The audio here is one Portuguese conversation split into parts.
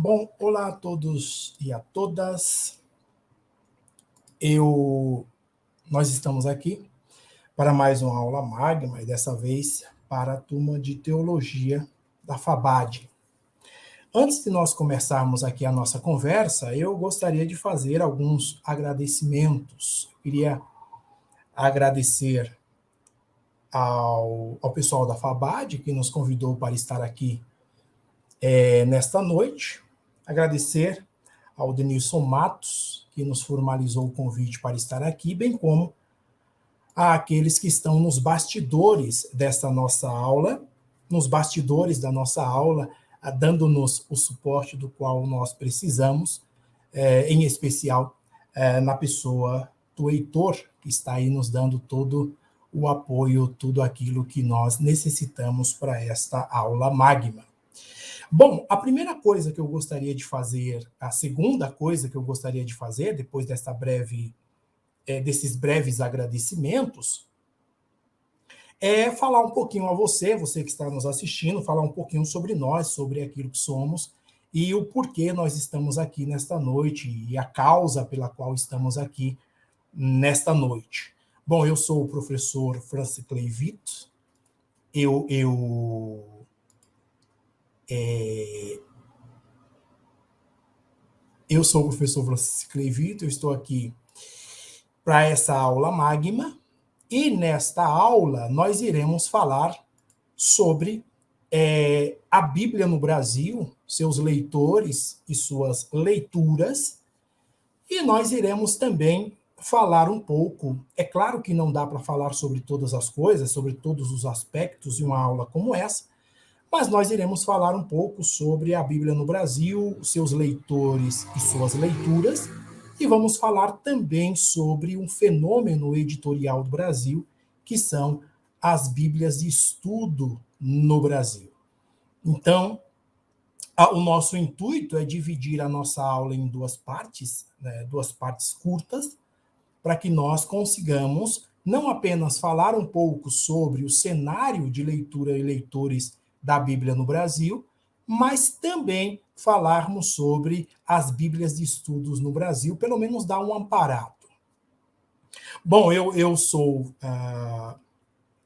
Bom, olá a todos e a todas. Nós estamos aqui para mais uma aula magma, e dessa vez para a turma de Teologia da FABAD. Antes de nós começarmos aqui a nossa conversa, eu gostaria de fazer alguns agradecimentos. Eu queria agradecer ao pessoal da FABAD, que nos convidou para estar aqui nesta noite. Agradecer ao Denilson Matos, que nos formalizou o convite para estar aqui, bem como àqueles que estão nos bastidores desta nossa aula, nos bastidores da nossa aula, dando-nos o suporte do qual nós precisamos, em especial na pessoa do Heitor, que está aí nos dando todo o apoio, tudo aquilo que nós necessitamos para esta aula magma. Bom, a primeira coisa que eu gostaria de fazer, a segunda coisa que eu gostaria de fazer, depois desses breves agradecimentos, é falar um pouquinho a você que está nos assistindo, falar um pouquinho sobre nós, sobre aquilo que somos e o porquê nós estamos aqui nesta noite e a causa pela qual estamos aqui nesta noite. Bom, eu sou o professor Francis Cleivito, eu sou o professor Francis Cleivito, eu estou aqui para essa aula magma, e nesta aula nós iremos falar sobre a Bíblia no Brasil, seus leitores e suas leituras, e nós iremos também falar um pouco, é claro que não dá para falar sobre todas as coisas, sobre todos os aspectos de uma aula como essa, mas nós iremos falar um pouco sobre a Bíblia no Brasil, seus leitores e suas leituras, e vamos falar também sobre um fenômeno editorial do Brasil, que são as Bíblias de estudo no Brasil. Então, o nosso intuito é dividir a nossa aula em duas partes curtas, para que nós consigamos não apenas falar um pouco sobre o cenário de leitura e leitores da Bíblia no Brasil, mas também falarmos sobre as Bíblias de estudos no Brasil, pelo menos dar um amparado. Bom, eu sou...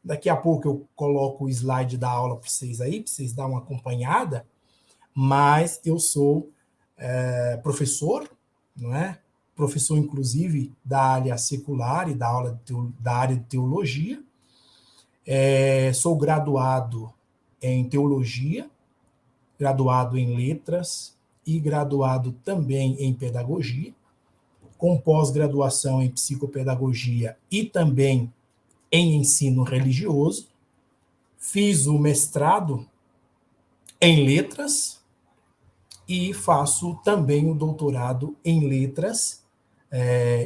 daqui a pouco eu coloco o slide da aula para vocês aí, para vocês darem uma acompanhada, mas eu sou professor, não é? Professor, inclusive, da área secular e da área de teologia. Sou graduado em teologia, graduado em letras e graduado também em pedagogia, com pós-graduação em psicopedagogia e também em ensino religioso. Fiz o mestrado em letras e faço também o doutorado em letras,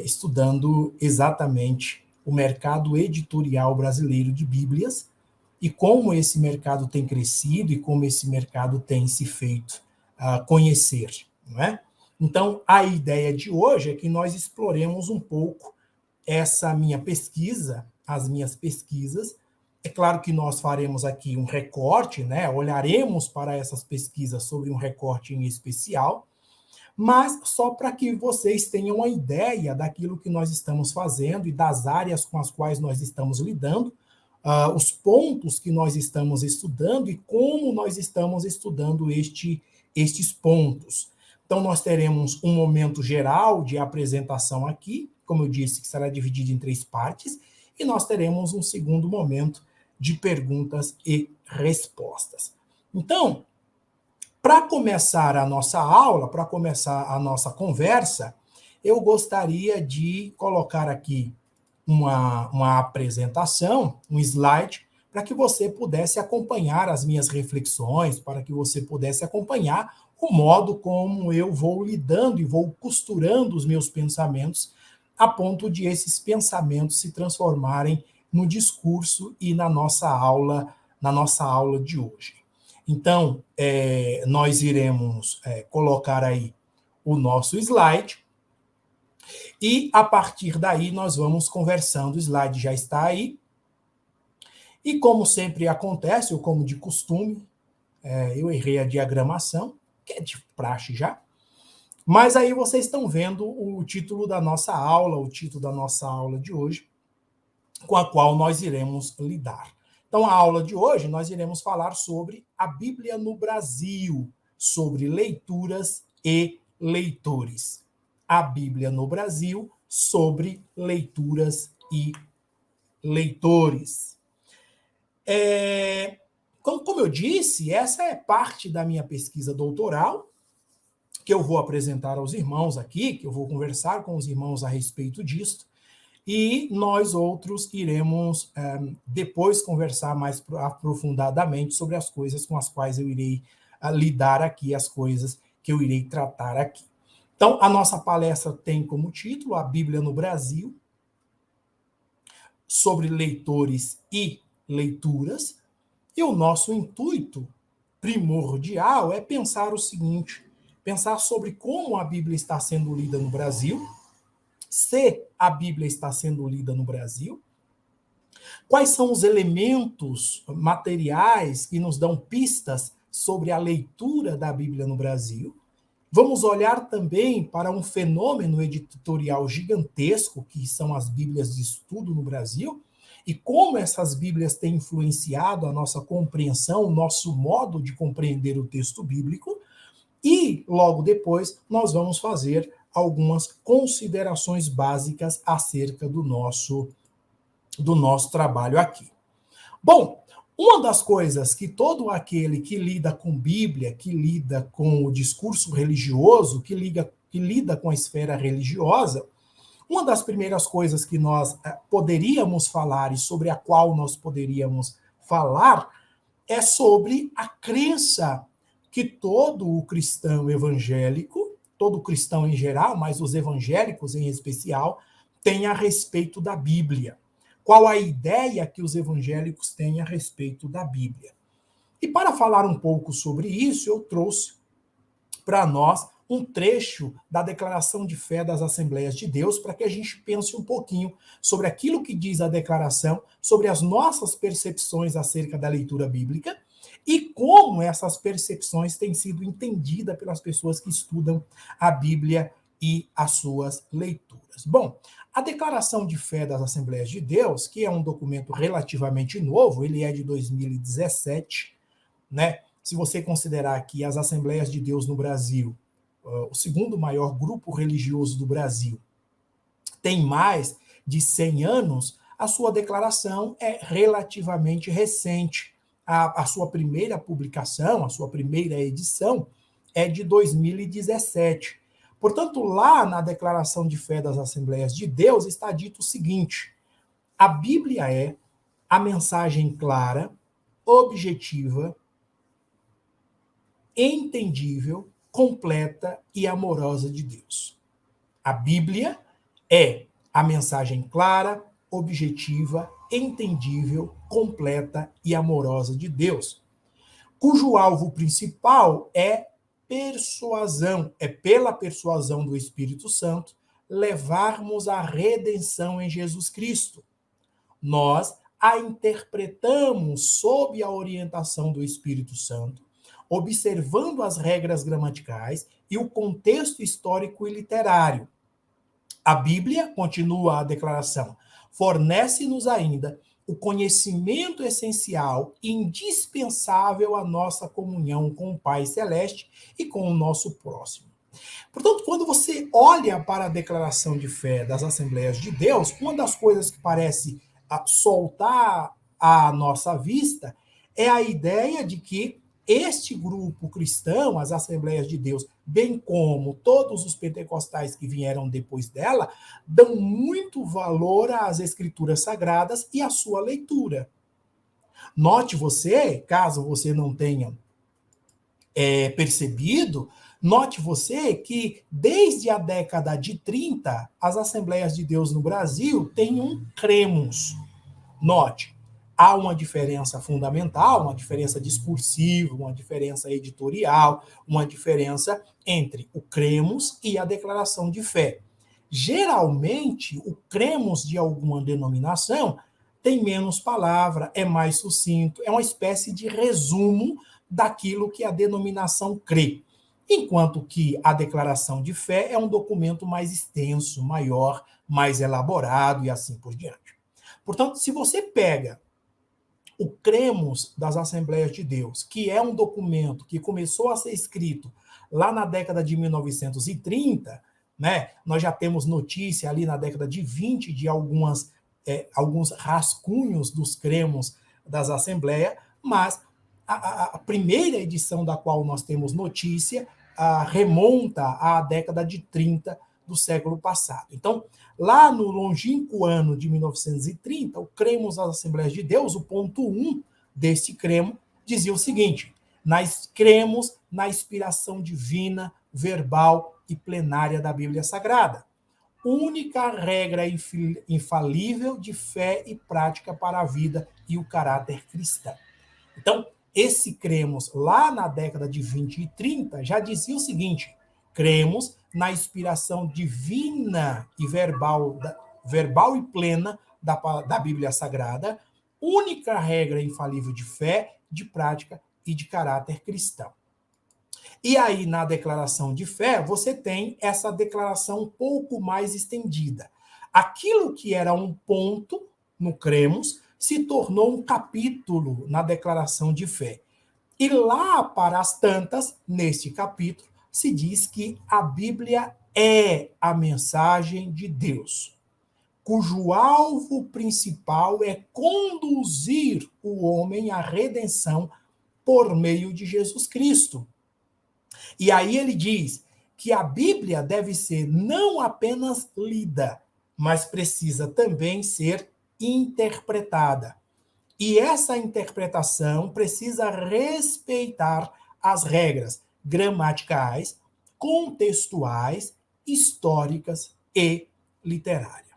estudando exatamente o mercado editorial brasileiro de Bíblias e como esse mercado tem crescido e como esse mercado tem se feito conhecer, não é? Então, a ideia de hoje é que nós exploremos um pouco essa minha pesquisa, as minhas pesquisas. É claro que nós faremos aqui um recorte, né? Olharemos para essas pesquisas sobre um recorte em especial, mas só para que vocês tenham uma ideia daquilo que nós estamos fazendo e das áreas com as quais nós estamos lidando, os pontos que nós estamos estudando e como nós estamos estudando estes pontos. Então, nós teremos um momento geral de apresentação aqui, como eu disse, que será dividido em 3 partes, e nós teremos um segundo momento de perguntas e respostas. Então, para começar a nossa aula, para começar a nossa conversa, eu gostaria de colocar aqui uma apresentação, um slide, para que você pudesse acompanhar as minhas reflexões, para que você pudesse acompanhar o modo como eu vou lidando e vou costurando os meus pensamentos, a ponto de esses pensamentos se transformarem no discurso e na nossa aula de hoje. Então, nós iremos colocar aí o nosso slide, e a partir daí nós vamos conversando. O slide já está aí, e como sempre acontece, ou como de costume, eu errei a diagramação, que é de praxe já. Mas aí vocês estão vendo o título da nossa aula, o título da nossa aula de hoje, com a qual nós iremos lidar. Então, a aula de hoje, nós iremos falar sobre a Bíblia no Brasil, sobre leituras e leitores. A Bíblia no Brasil, sobre leituras e leitores. Como eu disse, essa é parte da minha pesquisa doutoral, que eu vou apresentar aos irmãos aqui, que eu vou conversar com os irmãos a respeito disso, e nós outros iremos depois conversar mais aprofundadamente sobre as coisas com as quais eu irei lidar aqui, as coisas que eu irei tratar aqui. Então, a nossa palestra tem como título A Bíblia no Brasil, sobre leitores e leituras, e o nosso intuito primordial é pensar o seguinte, pensar sobre como a Bíblia está sendo lida no Brasil, se a Bíblia está sendo lida no Brasil, quais são os elementos materiais que nos dão pistas sobre a leitura da Bíblia no Brasil. Vamos olhar também para um fenômeno editorial gigantesco, que são as Bíblias de estudo no Brasil, e como essas Bíblias têm influenciado a nossa compreensão, o nosso modo de compreender o texto bíblico. E, logo depois, nós vamos fazer algumas considerações básicas acerca do nosso trabalho aqui. Bom, uma das coisas que todo aquele que lida com Bíblia, que lida com o discurso religioso, que lida com a esfera religiosa, uma das primeiras coisas que nós poderíamos falar e sobre a qual nós poderíamos falar é sobre a crença que todo o cristão evangélico, todo cristão em geral, mas os evangélicos em especial, tem a respeito da Bíblia. Qual a ideia que os evangélicos têm a respeito da Bíblia? E para falar um pouco sobre isso, eu trouxe para nós um trecho da Declaração de Fé das Assembleias de Deus, para que a gente pense um pouquinho sobre aquilo que diz a declaração, sobre as nossas percepções acerca da leitura bíblica, e como essas percepções têm sido entendidas pelas pessoas que estudam a Bíblia e as suas leituras. Bom, a Declaração de Fé das Assembleias de Deus, que é um documento relativamente novo, ele é de 2017, né? Se você considerar que as Assembleias de Deus no Brasil, o segundo maior grupo religioso do Brasil, tem mais de 100 anos, a sua declaração é relativamente recente. A sua primeira publicação, a sua primeira edição, é de 2017. Portanto, lá na Declaração de Fé das Assembleias de Deus está dito o seguinte: a Bíblia é a mensagem clara, objetiva, entendível, completa e amorosa de Deus. A Bíblia é a mensagem clara, objetiva, entendível, completa e amorosa de Deus, cujo alvo principal é persuasão, é pela persuasão do Espírito Santo, levarmos à redenção em Jesus Cristo. Nós a interpretamos sob a orientação do Espírito Santo, observando as regras gramaticais e o contexto histórico e literário. A Bíblia, continua a declaração, fornece-nos ainda o conhecimento essencial e indispensável à nossa comunhão com o Pai Celeste e com o nosso próximo. Portanto, quando você olha para a declaração de fé das Assembleias de Deus, uma das coisas que parece soltar à nossa vista é a ideia de que este grupo cristão, as Assembleias de Deus, bem como todos os pentecostais que vieram depois dela, dão muito valor às Escrituras Sagradas e à sua leitura. Note você, caso você não tenha percebido, note você que desde a década de 30, as Assembleias de Deus no Brasil têm um cremos. Note, há uma diferença fundamental, uma diferença discursiva, uma diferença editorial, uma diferença entre o cremos e a declaração de fé. Geralmente, o cremos de alguma denominação tem menos palavra, é mais sucinto, é uma espécie de resumo daquilo que a denominação crê. enquanto que a declaração de fé é um documento mais extenso, maior, mais elaborado e assim por diante. Portanto, se você pega o Cremos das Assembleias de Deus, que é um documento que começou a ser escrito lá na década de 1930, né? Nós já temos notícia ali na década de 20 de alguns rascunhos dos Cremos das Assembleias, mas a primeira edição da qual nós temos notícia remonta à década de 30 do século passado. Então, lá no longínquo ano de 1930, o Cremos das Assembleias de Deus, o ponto 1 deste cremo, dizia o seguinte: cremos na inspiração divina, verbal e plenária da Bíblia Sagrada, única regra infalível de fé e prática para a vida e o caráter cristão. Então, esse cremos, lá na década de 20 e 30, já dizia o seguinte: cremos na inspiração divina e verbal e plena da Bíblia Sagrada, única regra infalível de fé, de prática e de caráter cristão. E aí, na declaração de fé, você tem essa declaração um pouco mais estendida. Aquilo que era um ponto no cremos se tornou um capítulo na declaração de fé. E lá para as tantas, neste capítulo, se diz que a Bíblia é a mensagem de Deus, cujo alvo principal é conduzir o homem à redenção por meio de Jesus Cristo. E aí ele diz que a Bíblia deve ser não apenas lida, mas precisa também ser interpretada. E essa interpretação precisa respeitar as regras gramaticais, contextuais, históricas e literárias.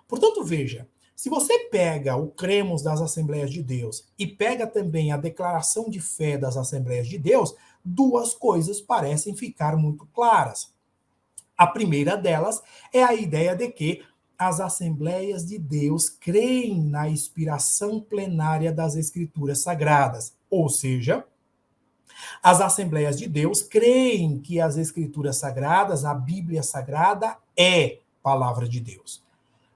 Portanto, veja, se você pega o Cremos das Assembleias de Deus e pega também a Declaração de Fé das Assembleias de Deus, duas coisas parecem ficar muito claras. A primeira delas é a ideia de que as Assembleias de Deus creem na inspiração plenária das Escrituras Sagradas, ou seja, as Assembleias de Deus creem que as Escrituras Sagradas, a Bíblia Sagrada, é palavra de Deus.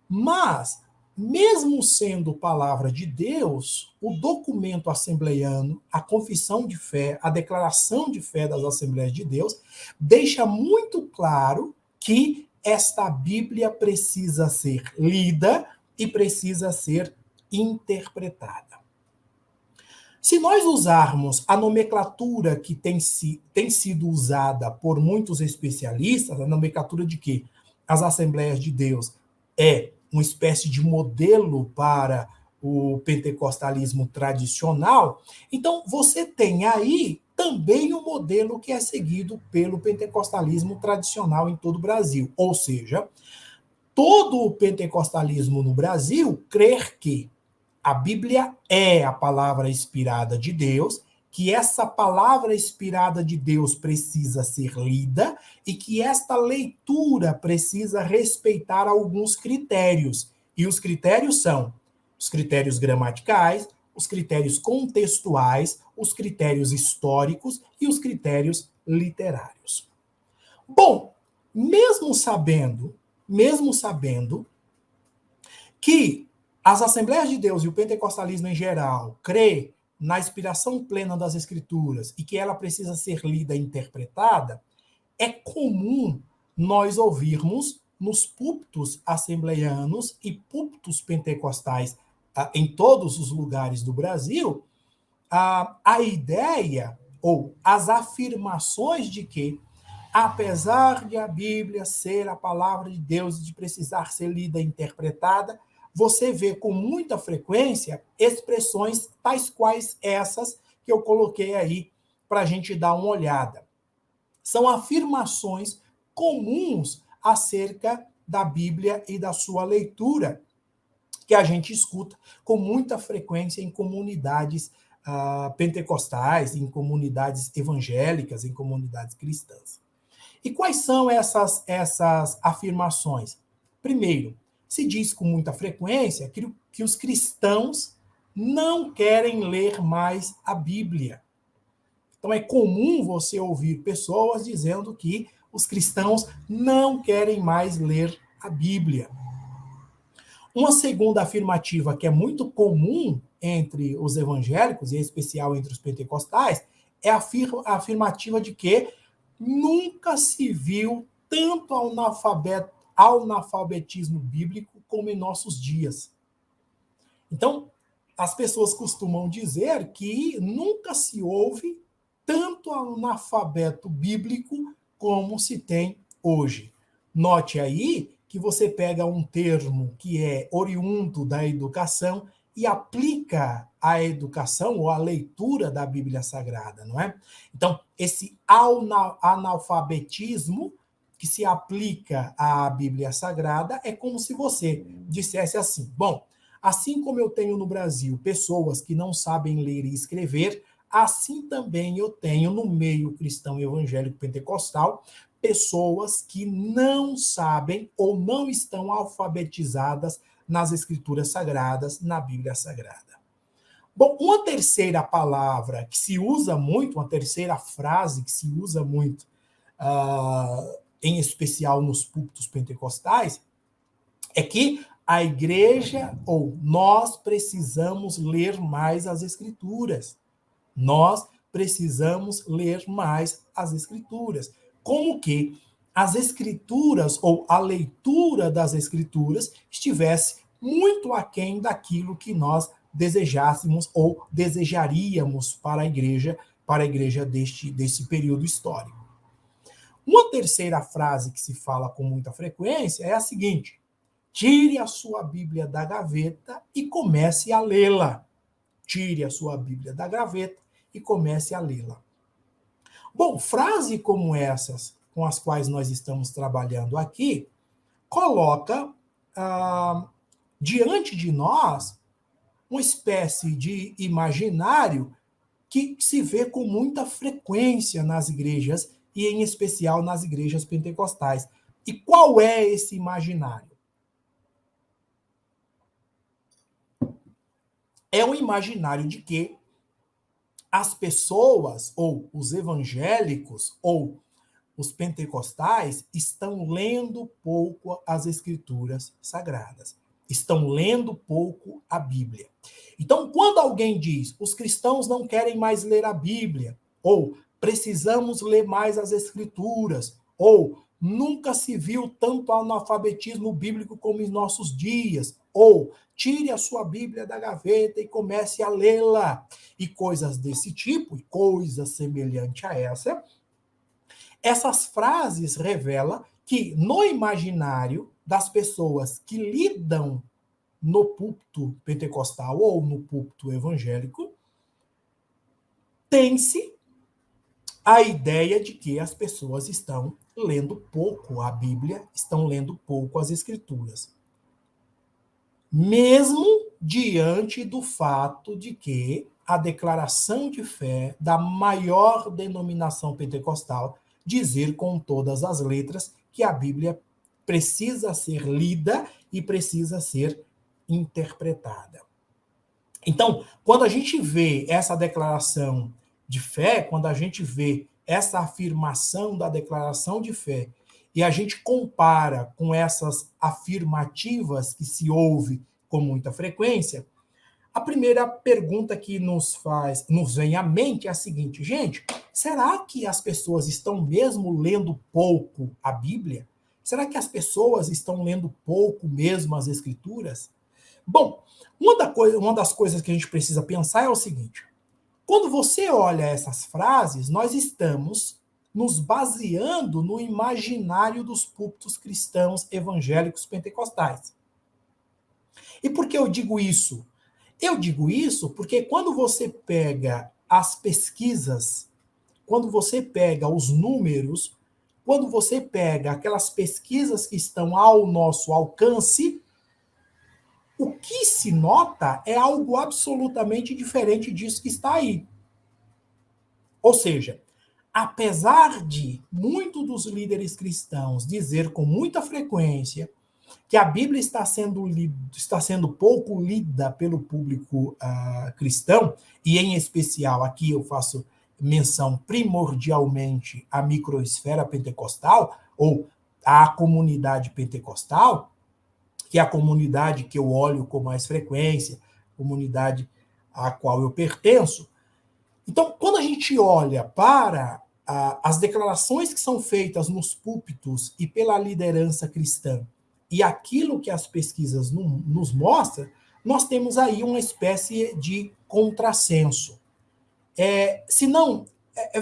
Mas, mesmo sendo palavra de Deus, o documento assembleiano, a confissão de fé, a declaração de fé das Assembleias de Deus, deixa muito claro que esta Bíblia precisa ser lida e precisa ser interpretada. Se nós usarmos a nomenclatura que tem sido usada por muitos especialistas, a nomenclatura de que as Assembleias de Deus é uma espécie de modelo para o pentecostalismo tradicional, então você tem aí também o modelo que é seguido pelo pentecostalismo tradicional em todo o Brasil. Ou seja, todo o pentecostalismo no Brasil crê que a Bíblia é a palavra inspirada de Deus, que essa palavra inspirada de Deus precisa ser lida e que esta leitura precisa respeitar alguns critérios. E os critérios são os critérios gramaticais, os critérios contextuais, os critérios históricos e os critérios literários. Bom, mesmo sabendo que as Assembleias de Deus e o pentecostalismo em geral crê na inspiração plena das Escrituras e que ela precisa ser lida e interpretada, é comum nós ouvirmos nos púlpitos assembleianos e púlpitos pentecostais em todos os lugares do Brasil a ideia ou as afirmações de que, apesar de a Bíblia ser a palavra de Deus e de precisar ser lida e interpretada, você vê com muita frequência expressões tais quais essas que eu coloquei aí para a gente dar uma olhada. São afirmações comuns acerca da Bíblia e da sua leitura, que a gente escuta com muita frequência em comunidades pentecostais, em comunidades evangélicas, em comunidades cristãs. E quais são essas afirmações? Primeiro, se diz com muita frequência que os cristãos não querem ler mais a Bíblia. Então é comum você ouvir pessoas dizendo que os cristãos não querem mais ler a Bíblia. Uma segunda afirmativa que é muito comum entre os evangélicos, e em especial entre os pentecostais, é a afirmativa de que nunca se viu tanto analfabetismo bíblico como em nossos dias. Então, as pessoas costumam dizer que nunca se ouve tanto analfabeto bíblico como se tem hoje. Note aí que você pega um termo que é oriundo da educação e aplica à educação ou à leitura da Bíblia Sagrada, não é? Então, esse analfabetismo que se aplica à Bíblia Sagrada é como se você dissesse assim: bom, assim como eu tenho no Brasil pessoas que não sabem ler e escrever, assim também eu tenho no meio cristão evangélico pentecostal pessoas que não sabem ou não estão alfabetizadas nas escrituras sagradas, na Bíblia Sagrada. Bom, uma terceira palavra que se usa muito, uma terceira frase que se usa muito, em especial nos púlpitos pentecostais, é que a igreja, ou nós precisamos ler mais as escrituras. Nós precisamos ler mais as escrituras. Como que as escrituras, ou a leitura das escrituras, estivesse muito aquém daquilo que nós desejássemos ou desejaríamos para a igreja desse período histórico. Uma terceira frase que se fala com muita frequência é a seguinte: tire a sua Bíblia da gaveta e comece a lê-la. Tire a sua Bíblia da gaveta e comece a lê-la. Bom, frases como essas, com as quais nós estamos trabalhando aqui, coloca diante de nós uma espécie de imaginário que se vê com muita frequência nas igrejas, e em especial nas igrejas pentecostais. E qual é esse imaginário? É um imaginário de que as pessoas, ou os evangélicos, ou os pentecostais, estão lendo pouco as escrituras sagradas. Estão lendo pouco a Bíblia. Então, quando alguém diz, os cristãos não querem mais ler a Bíblia, ou precisamos ler mais as escrituras, ou nunca se viu tanto analfabetismo bíblico como em nossos dias, ou tire a sua Bíblia da gaveta e comece a lê-la, e coisas desse tipo, e coisas semelhantes a essas frases revelam que no imaginário das pessoas que lidam no púlpito pentecostal ou no púlpito evangélico, tem-se a ideia de que as pessoas estão lendo pouco a Bíblia, estão lendo pouco as Escrituras. Mesmo diante do fato de que a declaração de fé da maior denominação pentecostal dizer com todas as letras que a Bíblia precisa ser lida e precisa ser interpretada. Então, quando a gente vê essa declaração de fé, quando a gente vê essa afirmação da declaração de fé, e a gente compara com essas afirmativas que se ouve com muita frequência, a primeira pergunta que nos vem à mente é a seguinte: gente, será que as pessoas estão mesmo lendo pouco a Bíblia? Será que as pessoas estão lendo pouco mesmo as Escrituras? Bom, uma das coisas que a gente precisa pensar é o seguinte: quando você olha essas frases, nós estamos nos baseando no imaginário dos púlpitos cristãos evangélicos pentecostais. E por que eu digo isso? Eu digo isso porque quando você pega as pesquisas, quando você pega os números, quando você pega aquelas pesquisas que estão ao nosso alcance, o que se nota é algo absolutamente diferente disso que está aí. Ou seja, apesar de muitos dos líderes cristãos dizer com muita frequência que a Bíblia está sendo pouco lida pelo público cristão, e em especial aqui eu faço menção primordialmente à microesfera pentecostal, ou à comunidade pentecostal, que é a comunidade que eu olho com mais frequência, comunidade à qual eu pertenço. Então, quando a gente olha para as declarações que são feitas nos púlpitos e pela liderança cristã, e aquilo que as pesquisas nos mostram, nós temos aí uma espécie de contrassenso. Se não,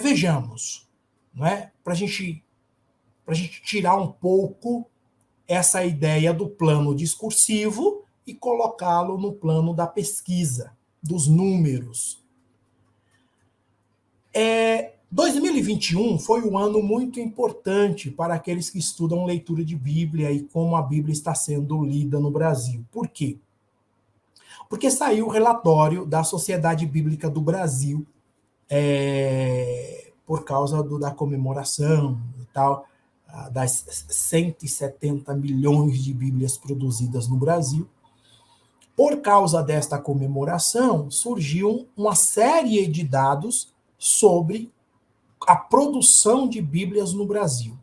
vejamos, não é? Para a gente tirar um pouco essa ideia do plano discursivo e colocá-lo no plano da pesquisa, dos números. 2021 foi um ano muito importante para aqueles que estudam leitura de Bíblia e como a Bíblia está sendo lida no Brasil. Por quê? Porque saiu o relatório da Sociedade Bíblica do Brasil, por causa da comemoração e tal, das 170 milhões de Bíblias produzidas no Brasil. Por causa desta comemoração, surgiu uma série de dados sobre a produção de Bíblias no Brasil.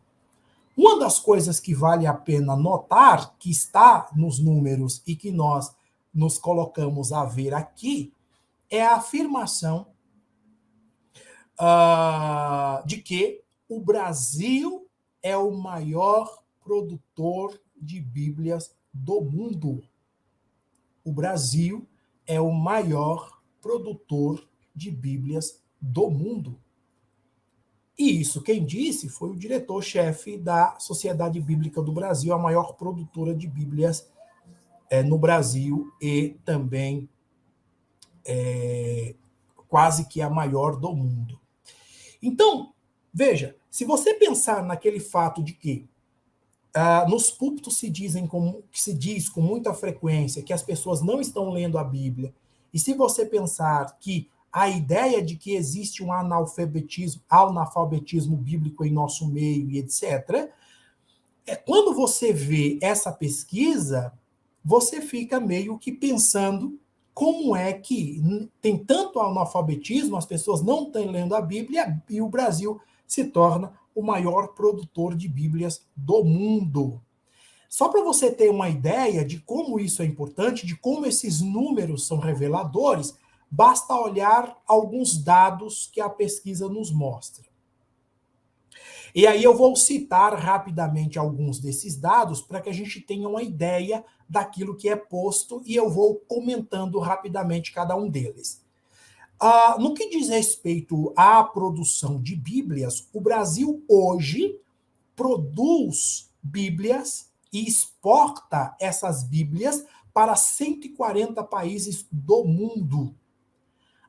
Uma das coisas que vale a pena notar, que está nos números e que nós nos colocamos a ver aqui, é a afirmação de que o Brasil é o maior produtor de Bíblias do mundo. O Brasil é o maior produtor de Bíblias do mundo. E isso quem disse foi o diretor-chefe da Sociedade Bíblica do Brasil, a maior produtora de Bíblias no Brasil e também quase que a maior do mundo. Então, veja, se você pensar naquele fato de que nos púlpitos se diz com muita frequência que as pessoas não estão lendo a Bíblia, e se você pensar que a ideia de que existe um analfabetismo bíblico em nosso meio e etc., quando você vê essa pesquisa, você fica meio que pensando como é que tem tanto analfabetismo, as pessoas não estão lendo a Bíblia, e o Brasil se torna o maior produtor de Bíblias do mundo. Só para você ter uma ideia de como isso é importante, de como esses números são reveladores, basta olhar alguns dados que a pesquisa nos mostra. E aí eu vou citar rapidamente alguns desses dados para que a gente tenha uma ideia daquilo que é posto e eu vou comentando rapidamente cada um deles. No que diz respeito à produção de Bíblias, o Brasil hoje produz Bíblias e exporta essas Bíblias para 140 países do mundo.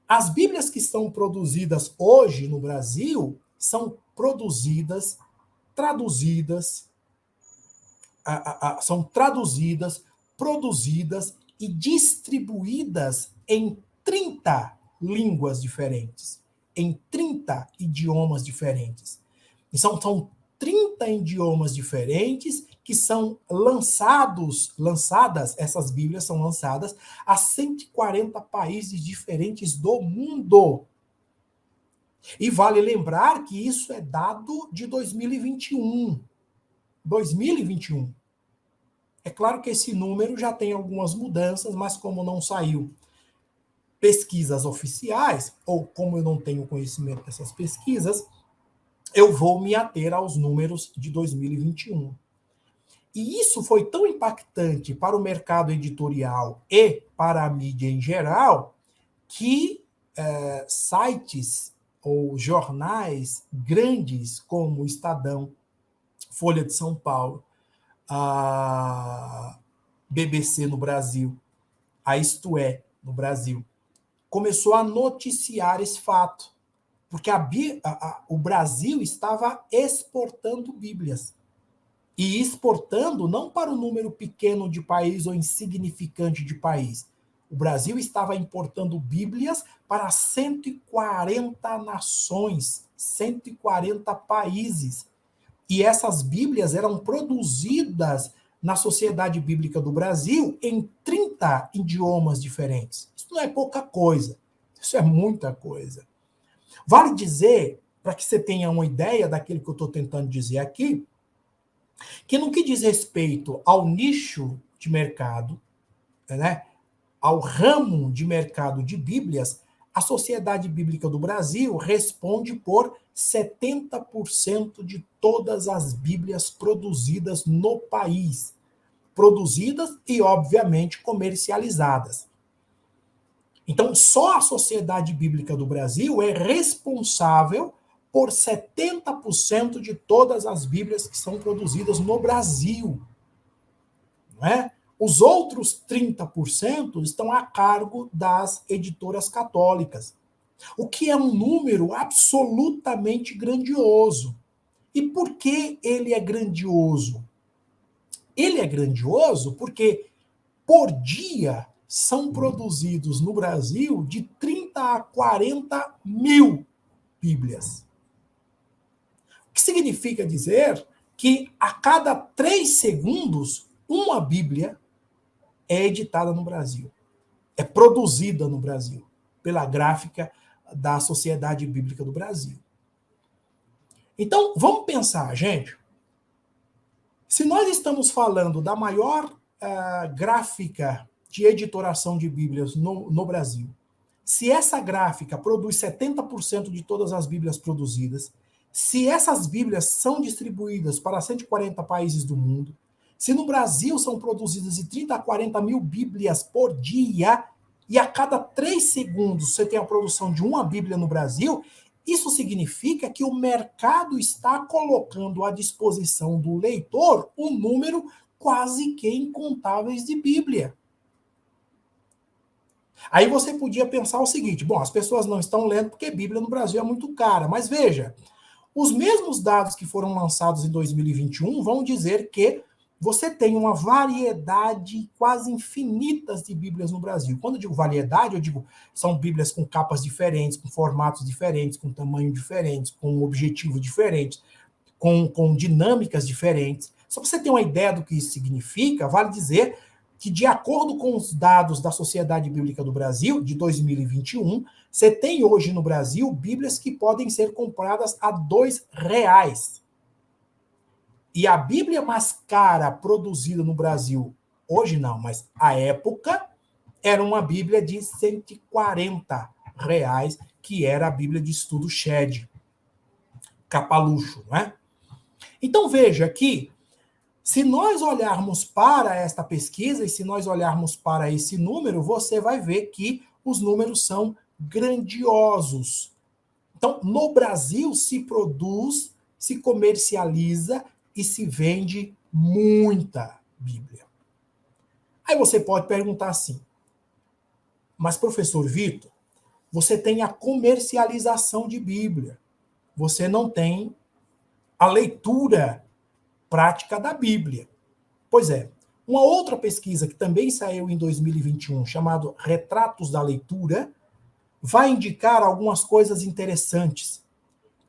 As Bíblias que são produzidas hoje no Brasil são produzidas, produzidas e distribuídas em 30 línguas diferentes, em 30 idiomas diferentes. E são 30 idiomas diferentes que são lançadas, essas Bíblias são lançadas a 140 países diferentes do mundo. E vale lembrar que isso é dado de 2021. 2021. É claro que esse número já tem algumas mudanças, mas como não saiu pesquisas oficiais, ou como eu não tenho conhecimento dessas pesquisas, eu vou me ater aos números de 2021. E isso foi tão impactante para o mercado editorial e para a mídia em geral, que sites ou jornais grandes como o Estadão, Folha de São Paulo, a BBC no Brasil, a Isto É no Brasil, começou a noticiar esse fato, porque o Brasil estava exportando Bíblias. E exportando não para um número pequeno de país ou insignificante de país. O Brasil estava importando Bíblias para 140 nações, 140 países. E essas Bíblias eram produzidas na Sociedade Bíblica do Brasil em 30 idiomas diferentes. Isso não é pouca coisa, isso é muita coisa. Vale dizer, para que você tenha uma ideia daquilo que eu estou tentando dizer aqui, que no que diz respeito ao nicho de mercado, né, ao ramo de mercado de Bíblias, a Sociedade Bíblica do Brasil responde por 70% de todas as Bíblias produzidas no país. Produzidas e, obviamente, comercializadas. Então, só a Sociedade Bíblica do Brasil é responsável por 70% de todas as Bíblias que são produzidas no Brasil. Não é? Os outros 30% estão a cargo das editoras católicas, o que é um número absolutamente grandioso. E por que ele é grandioso? Ele é grandioso porque, por dia, são produzidos no Brasil de 30 a 40 mil Bíblias. O que significa dizer que a cada 3 segundos, uma Bíblia é editada no Brasil, é produzida no Brasil, pela gráfica da Sociedade Bíblica do Brasil. Então, vamos pensar, gente. Se nós estamos falando da maior gráfica de editoração de Bíblias no Brasil, se essa gráfica produz 70% de todas as Bíblias produzidas, se essas Bíblias são distribuídas para 140 países do mundo, se no Brasil são produzidas de 30 a 40 mil Bíblias por dia, e a cada 3 segundos você tem a produção de uma Bíblia no Brasil, isso significa que o mercado está colocando à disposição do leitor um número quase que incontáveis de Bíblia. Aí você podia pensar o seguinte, bom, as pessoas não estão lendo porque Bíblia no Brasil é muito cara, mas veja, os mesmos dados que foram lançados em 2021 vão dizer que você tem uma variedade quase infinitas de Bíblias no Brasil. Quando eu digo variedade, eu digo são Bíblias com capas diferentes, com formatos diferentes, com tamanho diferentes, com objetivos diferentes, com dinâmicas diferentes. Só para você ter uma ideia do que isso significa, vale dizer que, de acordo com os dados da Sociedade Bíblica do Brasil, de 2021, você tem hoje no Brasil Bíblias que podem ser compradas a R$2. E a Bíblia mais cara produzida no Brasil, hoje não, mas à época, era uma Bíblia de R$140, que era a Bíblia de estudo Shed, capa luxo, não é? Então veja que, se nós olharmos para esta pesquisa e se nós olharmos para esse número, você vai ver que os números são grandiosos. Então, no Brasil se produz, se comercializa e se vende muita Bíblia. Aí você pode perguntar assim, mas professor Vitor, você tem a comercialização de Bíblia, você não tem a leitura prática da Bíblia. Pois é, uma outra pesquisa que também saiu em 2021, chamado Retratos da Leitura, vai indicar algumas coisas interessantes.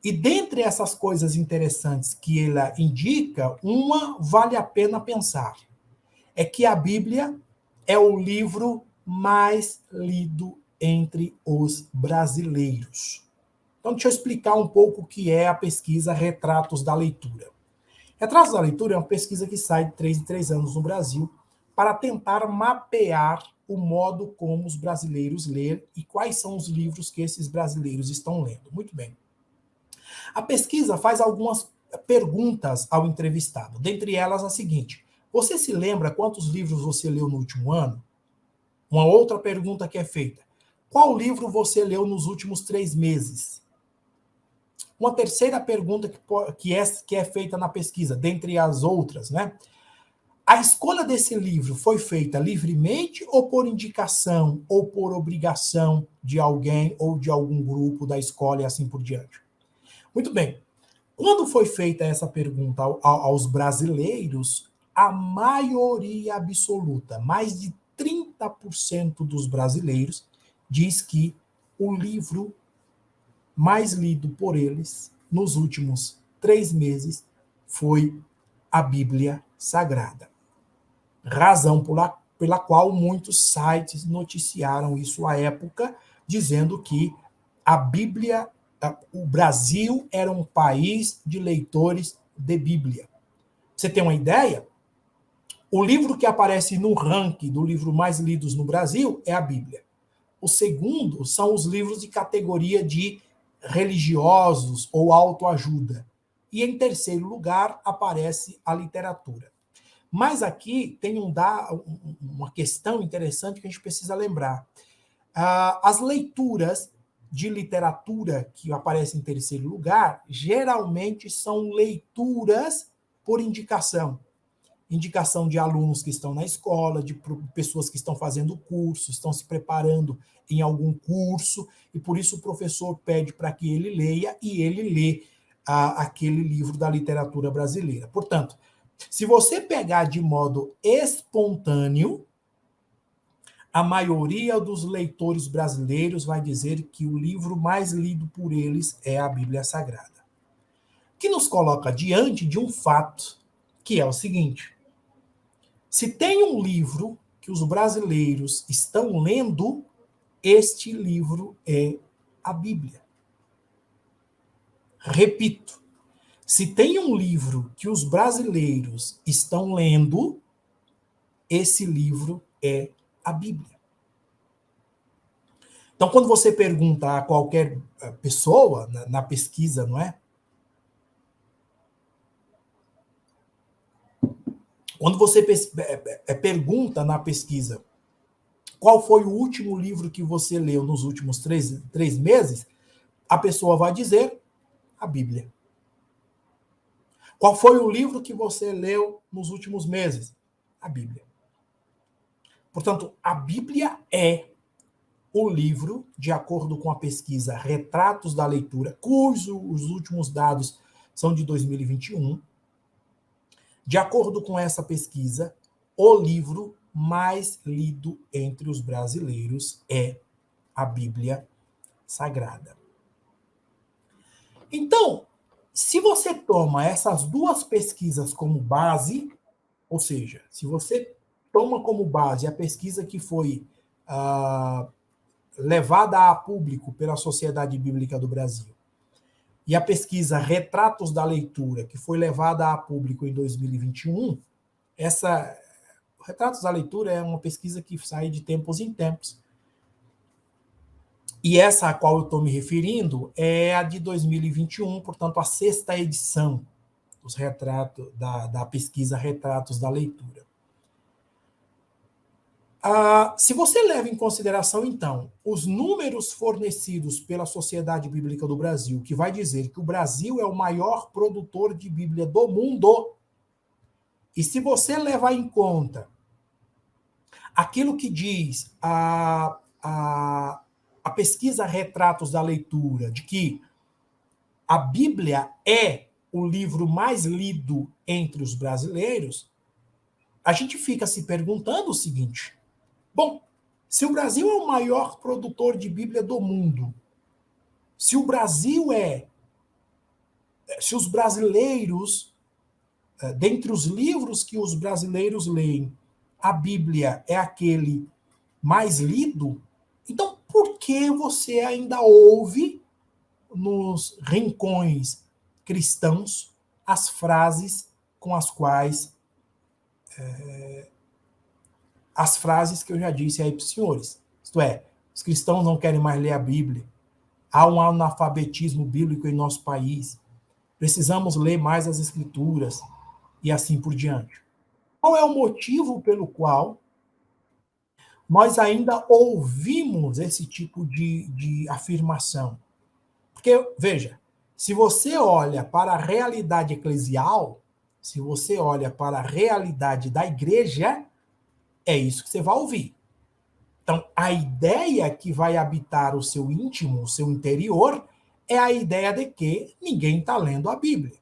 E dentre essas coisas interessantes que ela indica, uma vale a pena pensar. É que a Bíblia é o livro mais lido entre os brasileiros. Então, deixa eu explicar um pouco o que é a pesquisa Retratos da Leitura. Retratos da Leitura é uma pesquisa que sai de 3 em 3 anos no Brasil para tentar mapear o modo como os brasileiros lêem e quais são os livros que esses brasileiros estão lendo. Muito bem. A pesquisa faz algumas perguntas ao entrevistado, dentre elas a seguinte: você se lembra quantos livros você leu no último ano? Uma outra pergunta que é feita: qual livro você leu nos últimos 3 meses? Uma terceira pergunta que é feita na pesquisa, dentre as outras, né? A escolha desse livro foi feita livremente ou por indicação ou por obrigação de alguém ou de algum grupo da escola e assim por diante? Muito bem. Quando foi feita essa pergunta aos brasileiros, a maioria absoluta, mais de 30% dos brasileiros, diz que o livro mais lido por eles nos últimos 3 meses foi a Bíblia Sagrada. Razão pela qual muitos sites noticiaram isso à época, dizendo que a Bíblia o Brasil era um país de leitores de Bíblia. Você tem uma ideia? O livro que aparece no ranking do livro mais lidos no Brasil é a Bíblia. O segundo são os livros de categoria de religiosos ou autoajuda. E em terceiro lugar aparece a literatura. Mas aqui tem uma questão interessante que a gente precisa lembrar. As leituras de literatura que aparecem em terceiro lugar, geralmente são leituras por indicação. Indicação de alunos que estão na escola, de pessoas que estão fazendo curso, estão se preparando em algum curso, e por isso o professor pede para que ele leia, e ele lê aquele livro da literatura brasileira. Portanto, se você pegar de modo espontâneo, a maioria dos leitores brasileiros vai dizer que o livro mais lido por eles é a Bíblia Sagrada. Que nos coloca diante de um fato, que é o seguinte: se tem um livro que os brasileiros estão lendo, este livro é a Bíblia. Repito, se tem um livro que os brasileiros estão lendo, esse livro é a Bíblia. Então, quando você pergunta a qualquer pessoa na pesquisa, não é? Quando você pergunta na pesquisa qual foi o último livro que você leu nos últimos três meses, a pessoa vai dizer a Bíblia. Qual foi o livro que você leu nos últimos meses? A Bíblia. Portanto, a Bíblia é o livro, de acordo com a pesquisa Retratos da Leitura, cujos últimos dados são de 2021. De acordo com essa pesquisa, o livro mais lido entre os brasileiros é a Bíblia Sagrada. Então, se você toma essas duas pesquisas como base, ou seja, se você toma como base a pesquisa que foi levada a público pela Sociedade Bíblica do Brasil e a pesquisa Retratos da Leitura, que foi levada a público em 2021, Retratos da Leitura é uma pesquisa que sai de tempos em tempos. E essa a qual eu estou me referindo é a de 2021, portanto, a 6ª edição da pesquisa Retratos da Leitura. Se você leva em consideração, então, os números fornecidos pela Sociedade Bíblica do Brasil, que vai dizer que o Brasil é o maior produtor de Bíblia do mundo, e se você levar em conta aquilo que diz a pesquisa Retratos da Leitura, de que a Bíblia é o livro mais lido entre os brasileiros, a gente fica se perguntando o seguinte: bom, se o Brasil é o maior produtor de Bíblia do mundo, se o Brasil se os brasileiros, dentre os livros que os brasileiros leem, a Bíblia é aquele mais lido, então por que você ainda ouve nos rincões cristãos as frases com as quais as frases que eu já disse aí para os senhores? Isto é, os cristãos não querem mais ler a Bíblia, há um analfabetismo bíblico em nosso país, precisamos ler mais as Escrituras e assim por diante. Qual é o motivo pelo qual nós ainda ouvimos esse tipo de afirmação? Porque, veja, se você olha para a realidade eclesial, se você olha para a realidade da igreja, é isso que você vai ouvir. Então, a ideia que vai habitar o seu íntimo, o seu interior, é a ideia de que ninguém está lendo a Bíblia.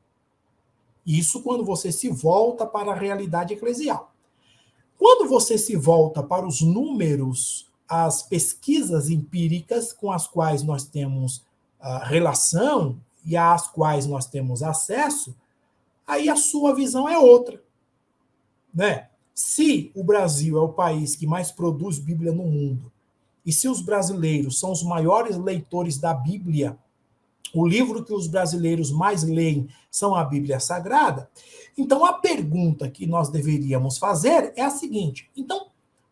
Isso quando você se volta para a realidade eclesial. Quando você se volta para os números, as pesquisas empíricas com as quais nós temos relação e às quais nós temos acesso, aí a sua visão é outra, né? Se o Brasil é o país que mais produz Bíblia no mundo, e se os brasileiros são os maiores leitores da Bíblia, o livro que os brasileiros mais leem são a Bíblia Sagrada. Então, a pergunta que nós deveríamos fazer é a seguinte: então,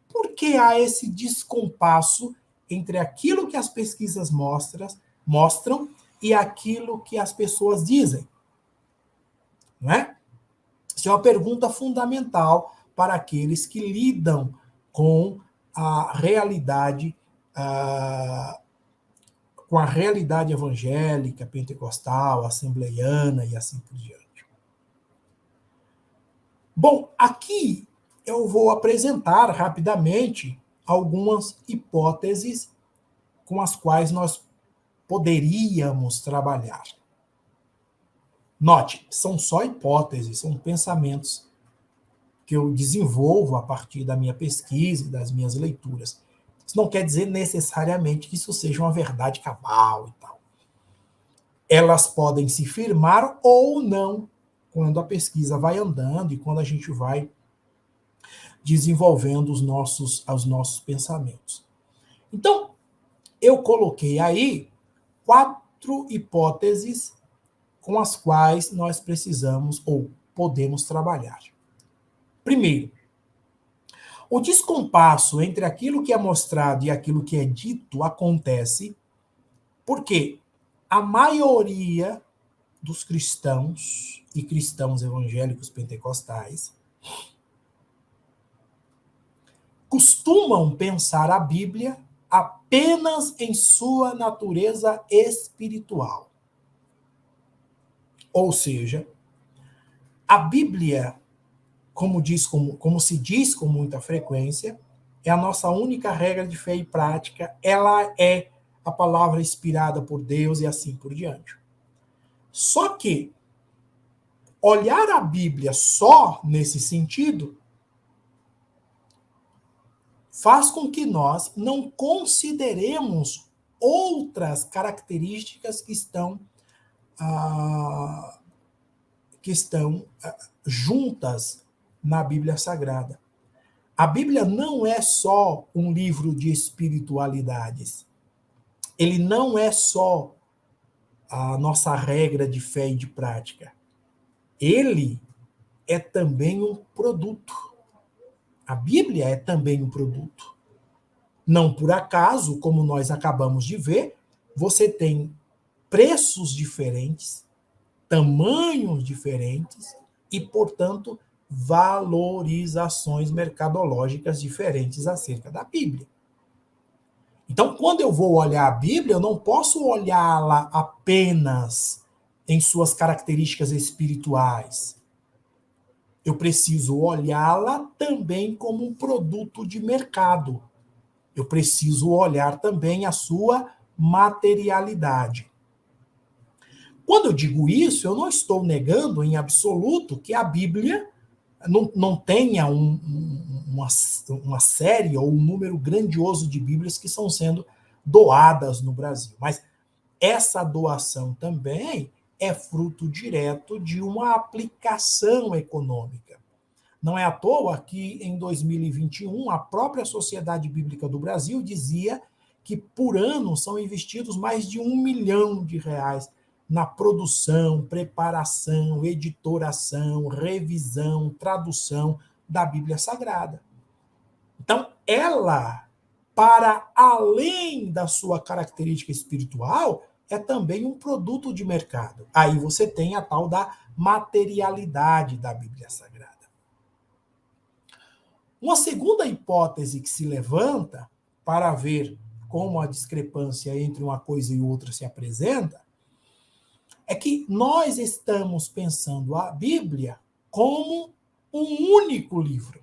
por que há esse descompasso entre aquilo que as pesquisas mostram e aquilo que as pessoas dizem? Não é? Isso é uma pergunta fundamental para aqueles que lidam com a realidade, com a realidade evangélica, pentecostal, assembleiana e assim por diante. Bom, aqui eu vou apresentar rapidamente algumas hipóteses com as quais nós poderíamos trabalhar. Note, são só hipóteses, são pensamentos que eu desenvolvo a partir da minha pesquisa e das minhas leituras. Isso não quer dizer necessariamente que isso seja uma verdade cabal e tal. Elas podem se firmar ou não quando a pesquisa vai andando e quando a gente vai desenvolvendo os nossos pensamentos. Então, eu coloquei aí 4 hipóteses com as quais nós precisamos ou podemos trabalhar. Primeiro, o descompasso entre aquilo que é mostrado e aquilo que é dito acontece porque a maioria dos cristãos e cristãos evangélicos pentecostais costumam pensar a Bíblia apenas em sua natureza espiritual. Ou seja, a Bíblia, como se diz com muita frequência, é a nossa única regra de fé e prática, ela é a palavra inspirada por Deus e assim por diante. Só que olhar a Bíblia só nesse sentido faz com que nós não consideremos outras características que estão juntas na Bíblia Sagrada. A Bíblia não é só um livro de espiritualidades. Ele não é só a nossa regra de fé e de prática. Ele é também um produto. A Bíblia é também um produto. Não por acaso, como nós acabamos de ver, você tem preços diferentes, tamanhos diferentes e, portanto, valorizações mercadológicas diferentes acerca da Bíblia. Então, quando eu vou olhar a Bíblia, eu não posso olhá-la apenas em suas características espirituais. Eu preciso olhá-la também como um produto de mercado. Eu preciso olhar também a sua materialidade. Quando eu digo isso, eu não estou negando em absoluto que a Bíblia não tenha uma série ou um número grandioso de Bíblias que estão sendo doadas no Brasil. Mas essa doação também é fruto direto de uma aplicação econômica. Não é à toa que, em 2021, a própria Sociedade Bíblica do Brasil dizia que, por ano, são investidos mais de R$1 milhão na produção, preparação, editoração, revisão, tradução da Bíblia Sagrada. Então, ela, para além da sua característica espiritual, é também um produto de mercado. Aí você tem a tal da materialidade da Bíblia Sagrada. Uma segunda hipótese que se levanta para ver como a discrepância entre uma coisa e outra se apresenta é que nós estamos pensando a Bíblia como um único livro.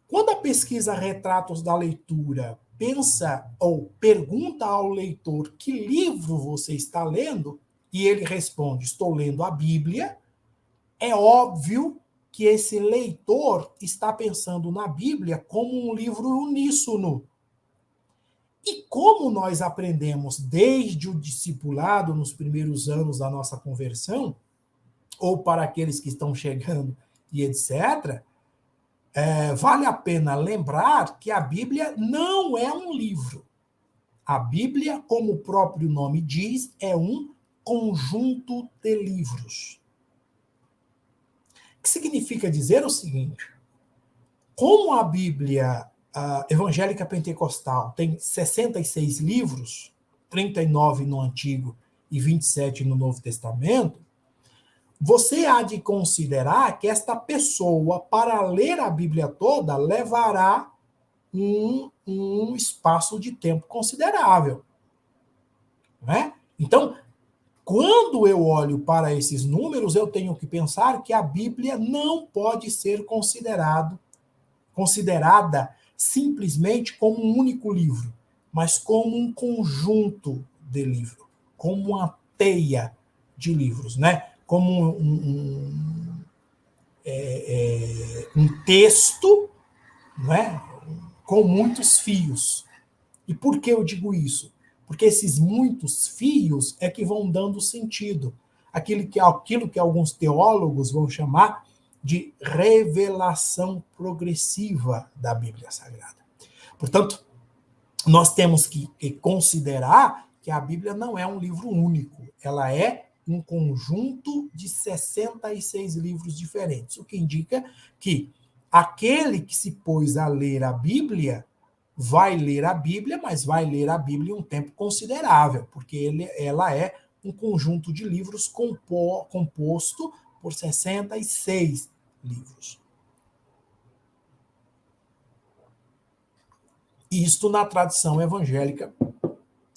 Quando a pesquisa Retratos da Leitura pensa ou pergunta ao leitor que livro você está lendo, e ele responde, estou lendo a Bíblia, é óbvio que esse leitor está pensando na Bíblia como um livro uníssono. E como nós aprendemos desde o discipulado, nos primeiros anos da nossa conversão, ou para aqueles que estão chegando e etc., vale a pena lembrar que a Bíblia não é um livro. A Bíblia, como o próprio nome diz, é um conjunto de livros. O que significa dizer o seguinte: como a Bíblia evangélica pentecostal tem 66 livros, 39 no Antigo e 27 no Novo Testamento, você há de considerar que esta pessoa, para ler a Bíblia toda, levará um espaço de tempo considerável. Né? Então, quando eu olho para esses números, eu tenho que pensar que a Bíblia não pode ser considerada simplesmente como um único livro, mas como um conjunto de livros, como uma teia de livros, né? Como um texto, né? Com muitos fios. E por que eu digo isso? Porque esses muitos fios é que vão dando sentido. Aquilo que alguns teólogos vão chamar de revelação progressiva da Bíblia Sagrada. Portanto, nós temos que considerar que a Bíblia não é um livro único, ela é um conjunto de 66 livros diferentes, o que indica que aquele que se pôs a ler a Bíblia vai ler a Bíblia, mas vai ler a Bíblia em um tempo considerável, porque ela é um conjunto de livros composto por 66 livros. Isto na tradição evangélica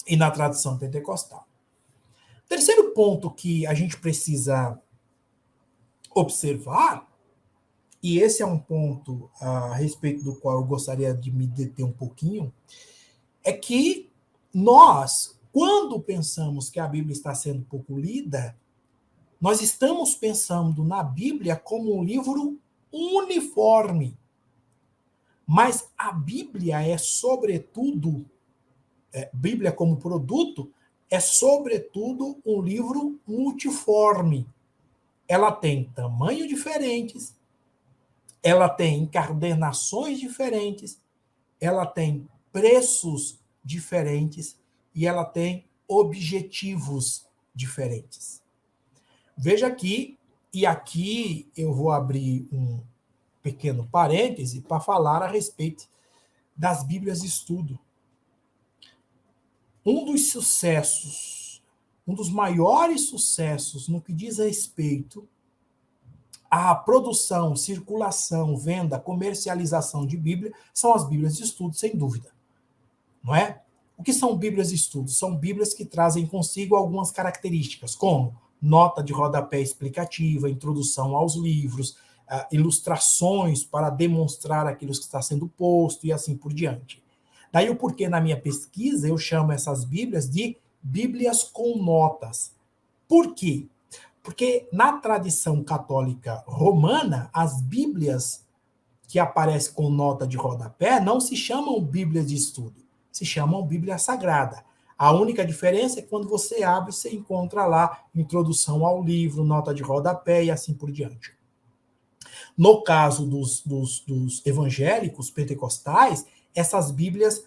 e na tradição pentecostal. Terceiro ponto que a gente precisa observar, e esse é um ponto a respeito do qual eu gostaria de me deter um pouquinho, é que nós, quando pensamos que a Bíblia está sendo pouco lida, nós estamos pensando na Bíblia como um livro uniforme. Mas a Bíblia é, sobretudo, Bíblia como produto, é, sobretudo, um livro multiforme. Ela tem tamanhos diferentes, ela tem encadernações diferentes, ela tem preços diferentes e ela tem objetivos diferentes. Veja aqui, e aqui eu vou abrir um pequeno parêntese para falar a respeito das Bíblias de estudo. Um dos sucessos, um dos maiores sucessos no que diz respeito à produção, circulação, venda, comercialização de Bíblia são as Bíblias de estudo, sem dúvida. Não é? O que são Bíblias de estudo? São Bíblias que trazem consigo algumas características, como nota de rodapé explicativa, introdução aos livros, ilustrações para demonstrar aquilo que está sendo posto e assim por diante. Daí o porquê na minha pesquisa eu chamo essas Bíblias de Bíblias com notas. Por quê? Porque na tradição católica romana, as Bíblias que aparecem com nota de rodapé não se chamam Bíblias de estudo, se chamam Bíblia Sagrada. A única diferença é que quando você abre, você encontra lá introdução ao livro, nota de rodapé e assim por diante. No caso dos evangélicos pentecostais, essas Bíblias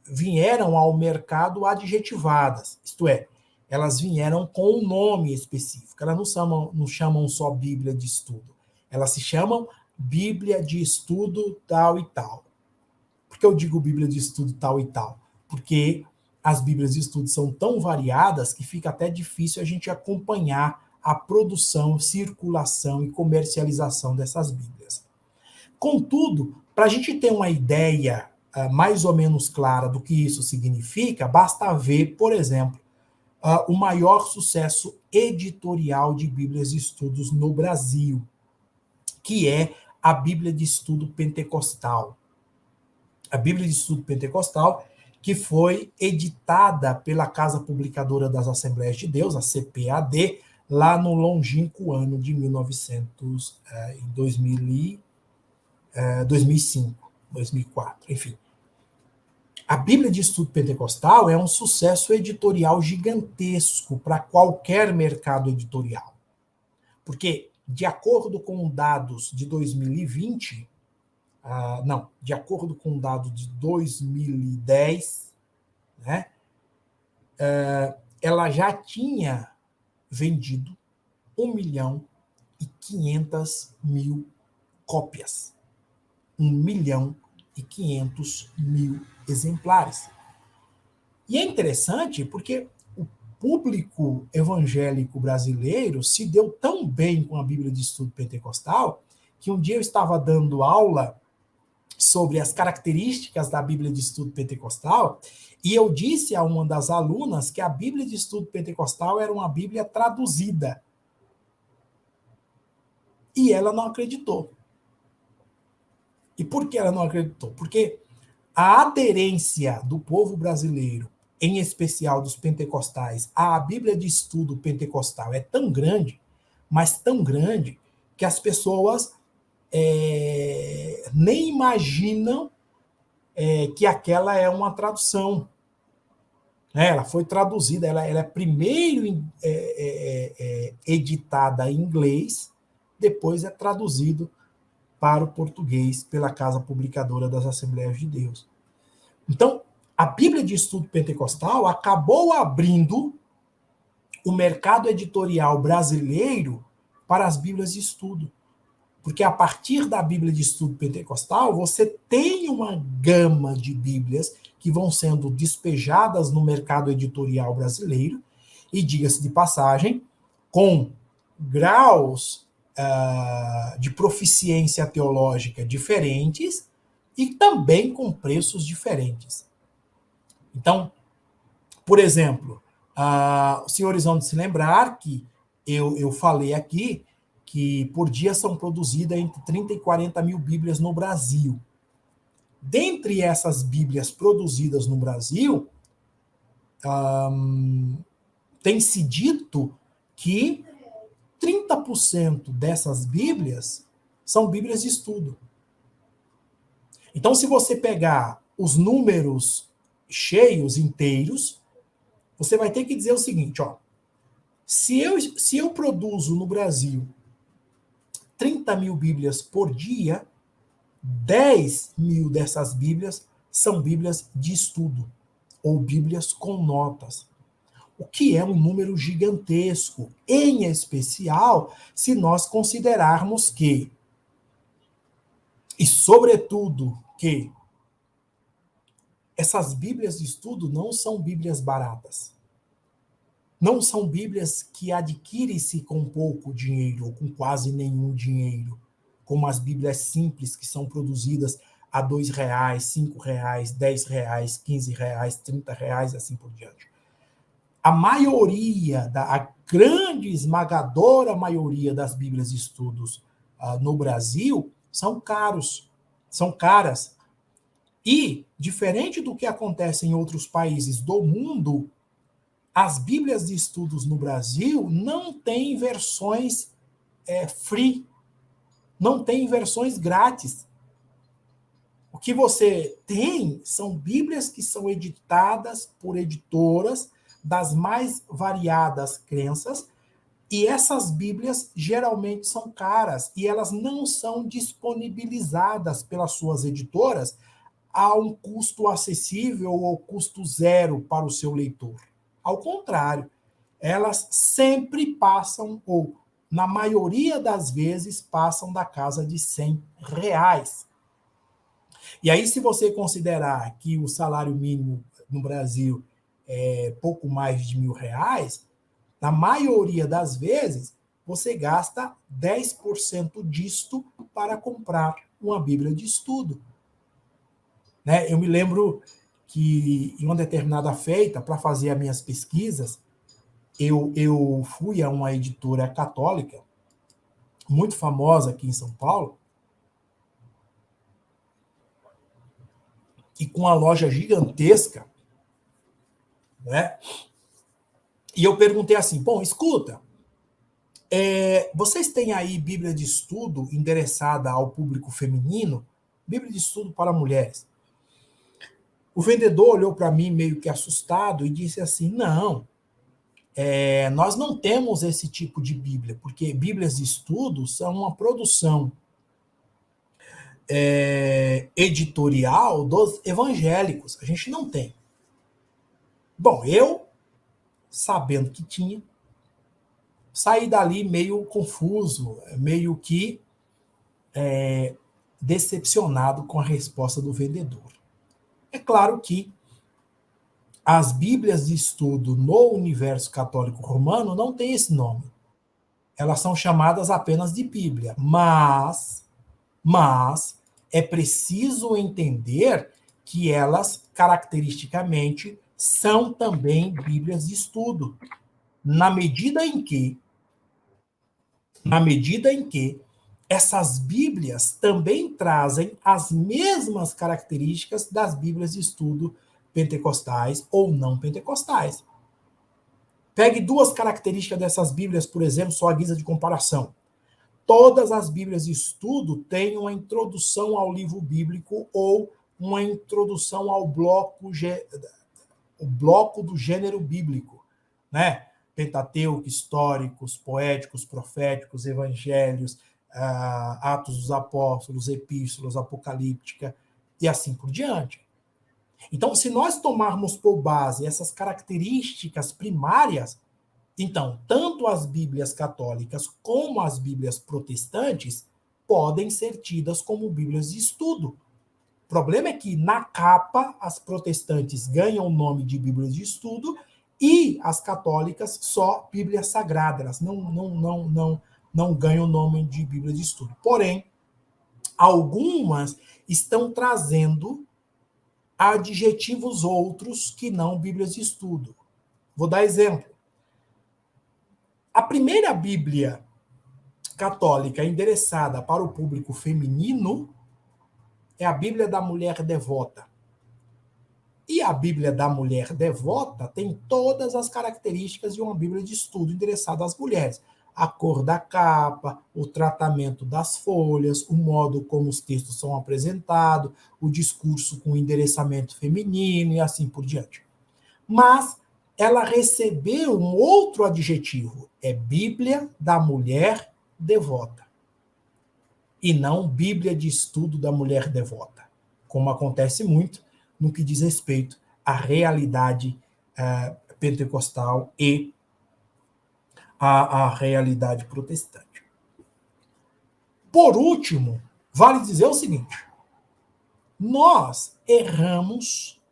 vieram ao mercado adjetivadas, isto é, elas vieram com um nome específico. Elas não chamam só Bíblia de estudo, elas se chamam Bíblia de estudo tal e tal. Por que eu digo Bíblia de estudo tal e tal? Porque as Bíblias de estudo são tão variadas que fica até difícil a gente acompanhar a produção, circulação e comercialização dessas Bíblias. Contudo, para a gente ter uma ideia mais ou menos clara do que isso significa, basta ver, por exemplo, o maior sucesso editorial de Bíblias de estudos no Brasil, que é a Bíblia de Estudo Pentecostal. A Bíblia de Estudo Pentecostal, que foi editada pela Casa Publicadora das Assembleias de Deus, a CPAD, lá no longínquo ano de 2005, 2004, enfim. A Bíblia de Estudo Pentecostal é um sucesso editorial gigantesco para qualquer mercado editorial. Porque, de acordo com dados de 2020, de acordo com dados de 2010, né? Ela já tinha vendido 1.500.000 cópias. 1.500.000 exemplares. E é interessante porque o público evangélico brasileiro se deu tão bem com a Bíblia de Estudo Pentecostal que um dia eu estava dando aula sobre as características da Bíblia de Estudo Pentecostal e eu disse a uma das alunas que a Bíblia de Estudo Pentecostal era uma Bíblia traduzida. E ela não acreditou. E por que ela não acreditou? Porque a aderência do povo brasileiro, em especial dos pentecostais, à Bíblia de Estudo Pentecostal é tão grande, mas tão grande, que as pessoas nem imaginam que aquela é uma tradução. Ela foi traduzida, ela é primeiro editada em inglês, depois é traduzido para o português pela Casa Publicadora das Assembleias de Deus. Então, a Bíblia de Estudo Pentecostal acabou abrindo o mercado editorial brasileiro para as Bíblias de Estudo. Porque a partir da Bíblia de Estudo Pentecostal, você tem uma gama de Bíblias que vão sendo despejadas no mercado editorial brasileiro, e diga-se de passagem, com graus de proficiência teológica diferentes e também com preços diferentes. Então, por exemplo, os senhores vão se lembrar que eu falei aqui que por dia são produzidas entre 30 e 40 mil Bíblias no Brasil. Dentre essas Bíblias produzidas no Brasil, tem-se dito que 30% dessas Bíblias são Bíblias de estudo. Então, se você pegar os números cheios, inteiros, você vai ter que dizer o seguinte, ó, se eu produzo no Brasil 30 mil Bíblias por dia, 10 mil dessas Bíblias são Bíblias de estudo, ou Bíblias com notas. O que é um número gigantesco, em especial se nós considerarmos que, e sobretudo que, essas Bíblias de estudo não são Bíblias baratas. Não são Bíblias que adquire-se com pouco dinheiro ou com quase nenhum dinheiro, como as Bíblias simples que são produzidas a R$2, R$5, R$10, R$15, R$30, assim por diante. A maioria, a grande esmagadora maioria das Bíblias de estudos no Brasil são caras. E, diferente do que acontece em outros países do mundo, as Bíblias de estudos no Brasil não têm versões free, não tem versões grátis. O que você tem são Bíblias que são editadas por editoras das mais variadas crenças, e essas Bíblias geralmente são caras, e elas não são disponibilizadas pelas suas editoras a um custo acessível ou custo zero para o seu leitor. Ao contrário, elas sempre passam, ou na maioria das vezes, passam da casa de R$100. E aí, se você considerar que o salário mínimo no Brasil é pouco mais de R$1.000, na maioria das vezes, você gasta 10% disto para comprar uma Bíblia de estudo. Eu me lembro que, em uma determinada feita, para fazer as minhas pesquisas, eu fui a uma editora católica, muito famosa aqui em São Paulo, e com uma loja gigantesca, né? E eu perguntei assim, bom, escuta, vocês têm aí Bíblia de estudo endereçada ao público feminino? Bíblia de estudo para mulheres. O vendedor olhou para mim meio que assustado e disse assim, não, nós não temos esse tipo de Bíblia, porque Bíblias de estudo são uma produção editorial dos evangélicos. A gente não tem. Bom, eu, sabendo que tinha, saí dali meio confuso, meio que decepcionado com a resposta do vendedor. É claro que as Bíblias de estudo no universo católico romano não têm esse nome. Elas são chamadas apenas de Bíblia, mas é preciso entender que elas, caracteristicamente, são também Bíblias de estudo, na medida em que, na medida em que essas Bíblias também trazem as mesmas características das Bíblias de estudo pentecostais ou não pentecostais. Pegue duas características dessas Bíblias, por exemplo, só a guisa de comparação. Todas as Bíblias de estudo têm uma introdução ao livro bíblico ou uma introdução ao o bloco do gênero bíblico, né? Pentateuco, históricos, poéticos, proféticos, evangelhos, Atos dos Apóstolos, epístolas, apocalíptica e assim por diante. Então, se nós tomarmos por base essas características primárias, então, tanto as Bíblias católicas como as Bíblias protestantes podem ser tidas como Bíblias de estudo. O problema é que, na capa, as protestantes ganham o nome de Bíblias de estudo e as católicas só Bíblia Sagrada. Elas não ganham o nome de Bíblia de estudo. Porém, algumas estão trazendo adjetivos outros que não Bíblias de estudo. Vou dar exemplo. A primeira Bíblia católica endereçada para o público feminino é a Bíblia da Mulher Devota. E a Bíblia da Mulher Devota tem todas as características de uma Bíblia de estudo endereçada às mulheres. A cor da capa, o tratamento das folhas, o modo como os textos são apresentados, o discurso com endereçamento feminino e assim por diante. Mas ela recebeu um outro adjetivo, é Bíblia da Mulher Devota. E não Bíblia de Estudo da Mulher Devota, como acontece muito no que diz respeito à realidade pentecostal e à realidade protestante. Por último, vale dizer o seguinte, nós erramos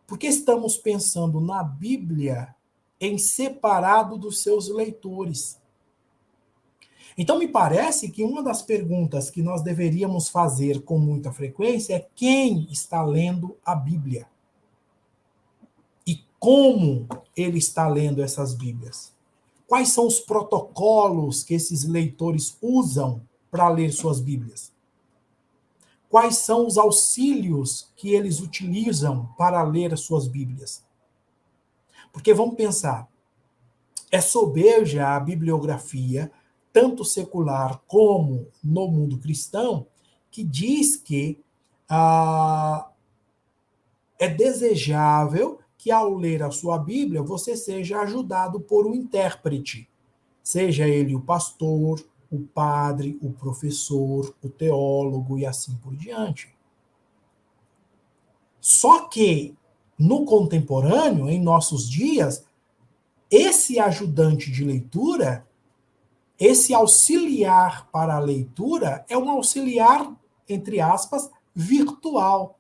porque estamos pensando na Bíblia em separado dos seus leitores. Então, me parece que uma das perguntas que nós deveríamos fazer com muita frequência é quem está lendo a Bíblia? E como ele está lendo essas Bíblias? Quais são os protocolos que esses leitores usam para ler suas Bíblias? Quais são os auxílios que eles utilizam para ler as suas Bíblias? Porque vamos pensar, é sobeja a bibliografia, tanto secular como no mundo cristão, que diz que é desejável que ao ler a sua Bíblia você seja ajudado por um intérprete, seja ele o pastor, o padre, o professor, o teólogo e assim por diante. Só que, no contemporâneo, em nossos dias, esse ajudante de leitura, esse auxiliar para a leitura, é um auxiliar, entre aspas, virtual.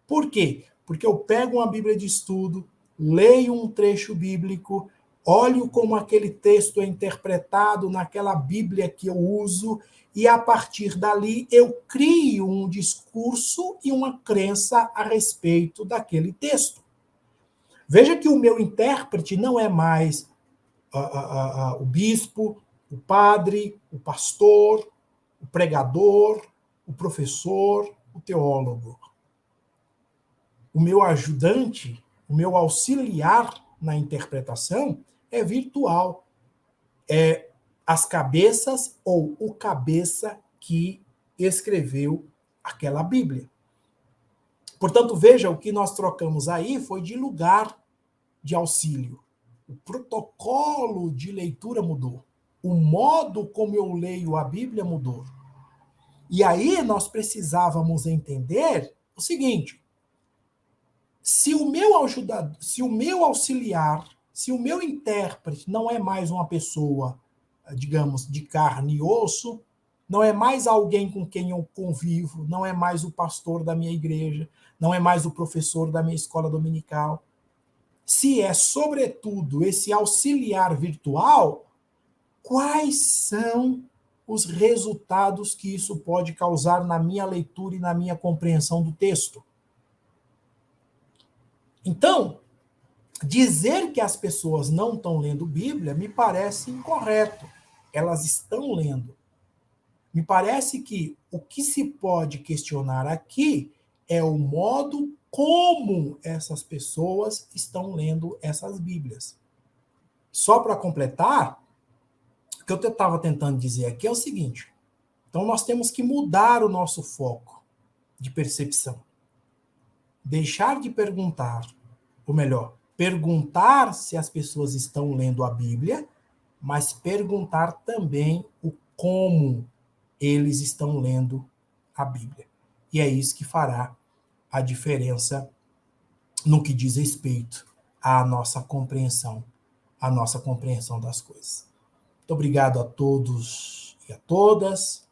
Por quê? Porque eu pego uma Bíblia de estudo, leio um trecho bíblico, olho como aquele texto é interpretado naquela Bíblia que eu uso, e a partir dali eu crio um discurso e uma crença a respeito daquele texto. Veja que o meu intérprete não é mais o bispo, o padre, o pastor, o pregador, o professor, o teólogo. O meu ajudante, o meu auxiliar na interpretação é virtual. É as cabeças ou o cabeça que escreveu aquela Bíblia. Portanto, veja, o que nós trocamos aí foi de lugar de auxílio. O protocolo de leitura mudou. O modo como eu leio a Bíblia mudou. E aí nós precisávamos entender o seguinte, Se o meu ajudador, se o meu auxiliar, se o meu intérprete não é mais uma pessoa, digamos, de carne e osso, não é mais alguém com quem eu convivo, não é mais o pastor da minha igreja, não é mais o professor da minha escola dominical. Se é, sobretudo, esse auxiliar virtual, quais são os resultados que isso pode causar na minha leitura e na minha compreensão do texto? Então, dizer que as pessoas não estão lendo Bíblia me parece incorreto. Elas estão lendo. Me parece que o que se pode questionar aqui é o modo como essas pessoas estão lendo essas Bíblias. Só para completar, o que eu estava tentando dizer aqui é o seguinte: então nós temos que mudar o nosso foco de percepção. Deixar de perguntar, ou melhor, perguntar se as pessoas estão lendo a Bíblia, mas perguntar também o como eles estão lendo a Bíblia. E é isso que fará a diferença no que diz respeito à nossa compreensão das coisas. Muito obrigado a todos e a todas.